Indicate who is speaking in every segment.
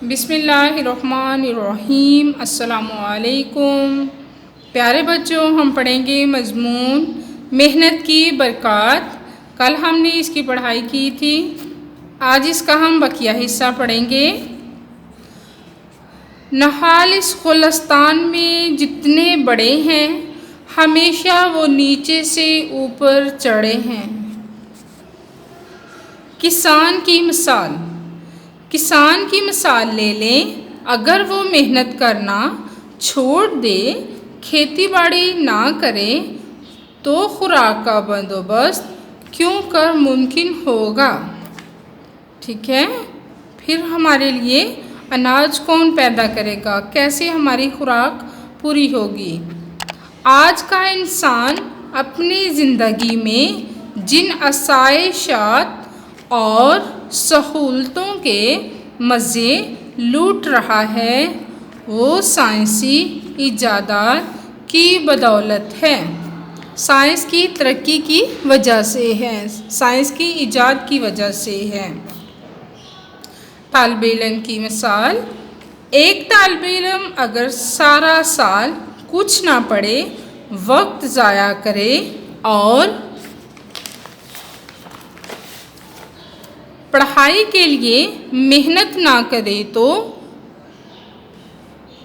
Speaker 1: بسم اللہ الرحمن الرحیم۔ السلام علیکم پیارے بچوں، ہم پڑھیں گے مضمون محنت کی برکات۔ کل ہم نے اس کی پڑھائی کی تھی، آج اس کا ہم بقیہ حصہ پڑھیں گے۔ نحال اس خلستان میں جتنے بڑے ہیں، ہمیشہ وہ نیچے سے اوپر چڑھے ہیں۔ کسان کی مثال لے لیں، اگر وہ محنت کرنا چھوڑ دے، کھیتی باڑی نہ کرے تو خوراک کا بندوبست کیوں کر ممکن ہوگا؟ ٹھیک ہے، پھر ہمارے لیے اناج کون پیدا کرے گا؟ کیسے ہماری خوراک پوری ہوگی؟ آج کا انسان اپنی زندگی میں جن آسائشات اور سہولتوں کے مزے لوٹ رہا ہے، وہ سائنسی ایجادات کی بدولت ہے، سائنس کی ترقی کی وجہ سے ہے، سائنس کی ایجاد کی وجہ سے ہے۔ طالب علم کی مثال، ایک طالب علم اگر سارا سال کچھ نہ پڑھے، وقت ضائع کرے اور پڑھائی کے لیے محنت نہ کرے تو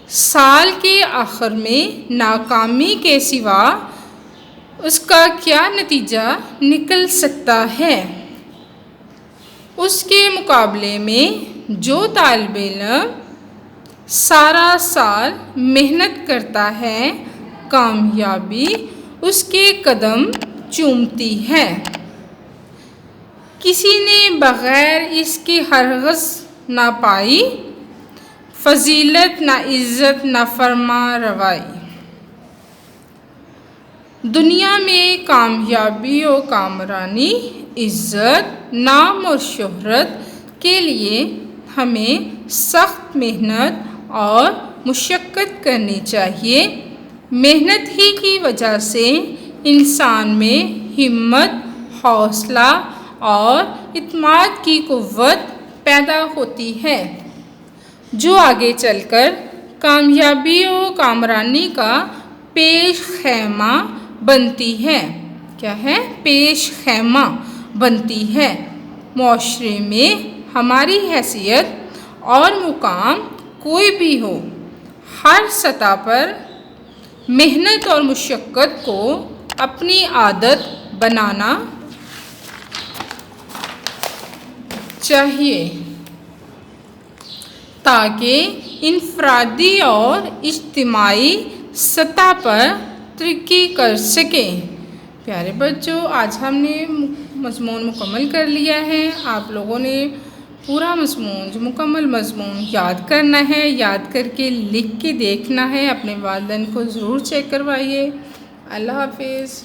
Speaker 1: سال کے آخر میں ناکامی کے سوا اس کا کیا نتیجہ نکل سکتا ہے؟ اس کے مقابلے میں جو طالب علم سارا سال محنت کرتا ہے، کامیابی اس کے قدم چومتی ہے۔ کسی نے بغیر اس کی ہرگز نہ پائی فضیلت، نہ عزت، نہ فرما روائی۔ دنیا میں کامیابی و کامرانی، عزت، نام اور شہرت کے لیے ہمیں سخت محنت اور مشقت کرنی چاہیے۔ محنت ہی کی وجہ سے انسان میں ہمت، حوصلہ اور اعتماد کی قوت پیدا ہوتی ہے، جو آگے چل کر کامیابی و کامرانی کا پیش خیمہ بنتی ہے۔ کیا ہے؟ پیش خیمہ بنتی ہے۔ معاشرے میں ہماری حیثیت اور مقام کوئی بھی ہو، ہر سطح پر محنت اور مشقت کو اپنی عادت بنانا چاہیے تاکہ انفرادی اور اجتماعی سطح پر ترقی کر سکیں۔ پیارے بچوں، آج ہم نے مضمون مکمل کر لیا ہے۔ آپ لوگوں نے پورا مضمون، جو مکمل مضمون یاد کرنا ہے، یاد کر کے لکھ کے دیکھنا ہے، اپنے والدین کو ضرور چیک کروائیے۔ اللہ حافظ۔